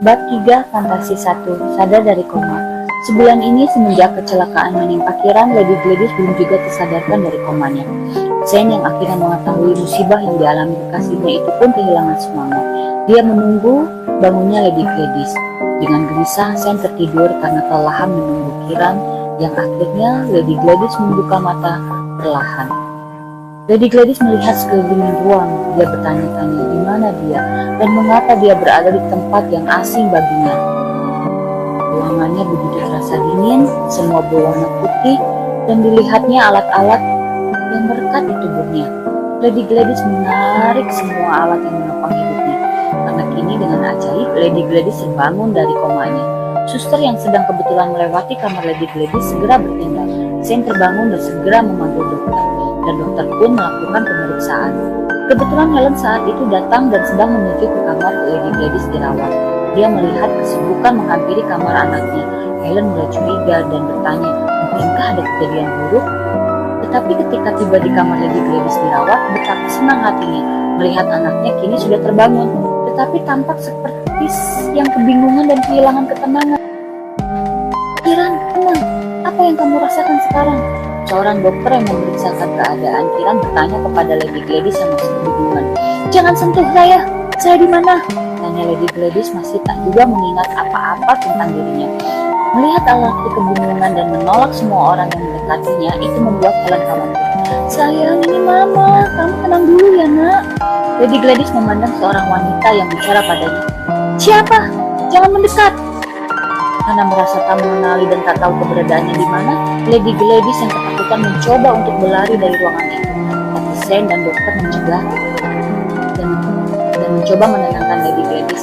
Bab 3 Fantasi 1 Sadar dari koma. Sebulan ini semenjak kecelakaan menimpa Kiran, Lady Gladys belum juga tersadarkan dari komanya. Shane yang akhirnya mengetahui musibah yang dialami kekasihnya itu pun kehilangan semangat. Dia menunggu bangunnya Lady Gladys. Dengan gelisah, Shane tertidur karena kelelahan menunggu Kiran, yang akhirnya Lady Gladys membuka mata perlahan. Lady Gladys melihat sekeliling ruang. Dia bertanya-tanya di mana dia dan mengapa dia berada di tempat yang asing baginya. Ruangannya begitu terasa dingin, semua berwarna putih, dan dilihatnya alat-alat yang merekat di tubuhnya. Lady Gladys menarik semua alat yang menopang hidupnya, karena kini dengan ajaib Lady Gladys terbangun dari komanya. Suster yang sedang kebetulan melewati kamar Lady Gladys segera bertindak. Shane terbangun dan segera memanggil dokter, dan dokter pun melakukan pemeriksaan. Kebetulan Helen saat itu datang dan sedang menuju ke kamar Lady Gladys dirawat. Dia melihat kesibukan menghampiri kamar anaknya. Helen mulai curiga dan bertanya, mungkinkah ada kejadian buruk? Tetapi ketika tiba di kamar Lady Gladys dirawat, betapa senang hatinya melihat anaknya kini sudah terbangun, tetapi tampak seperti yang kebingungan dan kehilangan ketenangan. Kiran, tenang, apa yang kamu rasakan sekarang? Seorang dokter yang memeriksakan keadaan Kiran bertanya kepada Lady Gladys yang masih kebingungan. Jangan sentuh saya di mana? Tanya Lady Gladys masih tak juga mengingat apa-apa tentang dirinya. Melihat anaknya kebingungan dan menolak semua orang yang mendekatinya, itu membuat Helen khawatir. Sayang, ini mama, kamu tenang dulu ya nak. Lady Gladys memandang seorang wanita yang bicara padanya. Siapa? Jangan mendekat. Karena merasa tak mengenali dan tak tahu keberadaannya di mana, Lady Gladys yang ketakutan mencoba untuk berlari dari ruangan itu. Tapi Shane dan dokter mencegah dan mencoba menenangkan Lady Gladys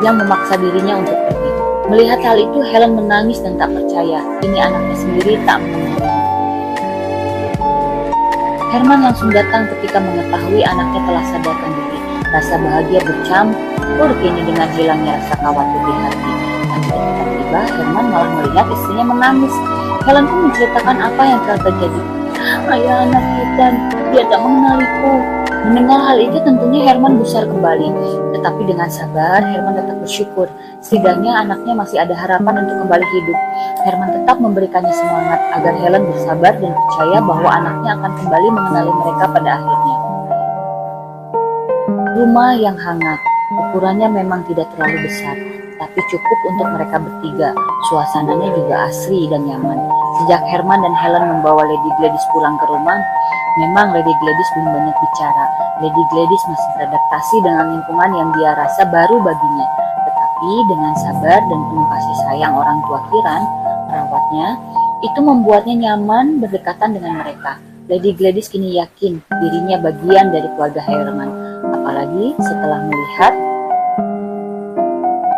yang memaksa dirinya untuk pergi. Melihat hal itu, Helen menangis dan tak percaya. Ini anaknya sendiri tak mengenalinya. Herman langsung datang ketika mengetahui anaknya telah sadarkan diri. Rasa bahagia bercampur kini dengan hilangnya rasa khawatir di hati. Tiba-tiba Herman malah melihat istrinya menangis. Helen pun menceritakan apa yang telah terjadi. Ayah anak kita, dia tak mengenaliku. Mendengar hal itu tentunya Herman gusar kembali. Tetapi dengan sabar Herman tetap bersyukur. Setidaknya anaknya masih ada harapan untuk kembali hidup. Herman tetap memberikannya semangat agar Helen bersabar dan percaya bahwa anaknya akan kembali mengenali mereka pada akhirnya. Rumah yang hangat. Ukurannya memang tidak terlalu besar, tapi cukup untuk mereka bertiga. Suasananya juga asri dan nyaman. Sejak Herman dan Helen membawa Lady Gladys pulang ke rumah, memang Lady Gladys belum banyak bicara. Lady Gladys masih beradaptasi dengan lingkungan yang dia rasa baru baginya. Tetapi dengan sabar dan penuh kasih sayang orang tua Kiran, perawatnya, itu membuatnya nyaman berdekatan dengan mereka. Lady Gladys kini yakin dirinya bagian dari keluarga Herman. Apalagi setelah melihat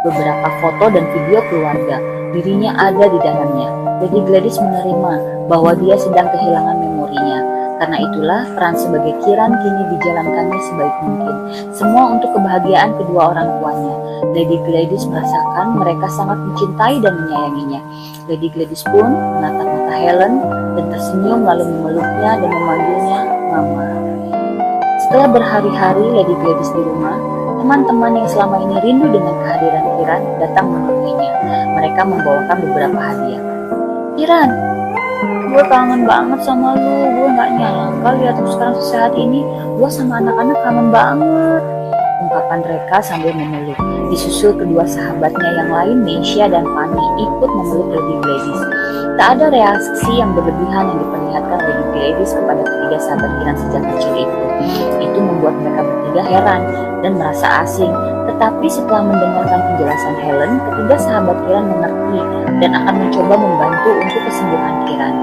beberapa foto dan video keluarga, dirinya ada di dalamnya. Lady Gladys menerima bahwa dia sedang kehilangan memorinya. Karena itulah peran sebagai Kiran kini dijalankannya sebaik mungkin. Semua untuk kebahagiaan kedua orang tuanya. Lady Gladys merasakan mereka sangat mencintai dan menyayanginya. Lady Gladys pun menatap mata Helen dan tersenyum lalu memeluknya dan memanggilnya Mama. Setelah berhari-hari Lady Gladys di rumah, teman-teman yang selama ini rindu dengan kehadiran Kiran datang menemuinya. Mereka membawakan beberapa hadiah. Kiran, gue kangen banget sama lu. Gue gak nyangka lihat lu sekarang sesehat ini. Gue sama anak-anak kangen banget, ungkapan mereka sambil memeluk. Disusul kedua sahabatnya yang lain, Meisha dan Fanny, ikut memeluk Lady Gladys. Tak ada reaksi yang berlebihan yang diperlihatkan Lady Gladys kepada ketiga sahabat Kiran sejak kecil itu. Itu membuat mereka bertiga heran dan merasa asing. Tetapi setelah mendengarkan penjelasan Helen, ketiga sahabat Kiran mengerti dan akan mencoba membantu untuk kesembuhan Kiran.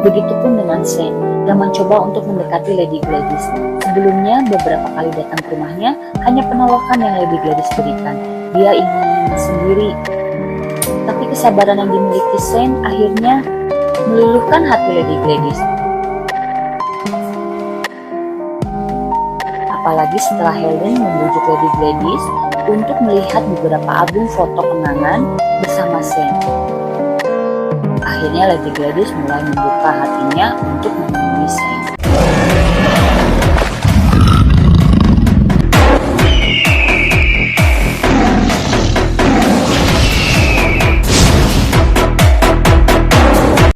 Begitupun dengan Shane yang mencoba untuk mendekati Lady Gladys. Sebelumnya beberapa kali datang ke rumahnya, hanya penolakan yang Lady Gladys berikan. Dia ingin sendiri. Tapi kesabaran yang dimiliki Shane akhirnya meluluhkan hati Lady Gladys. Apalagi setelah Helen membujuk Lady Gladys untuk melihat beberapa album foto kenangan bersama Shane. Akhirnya Lady Gladys mulai membuka hatinya untuk menemui Shane.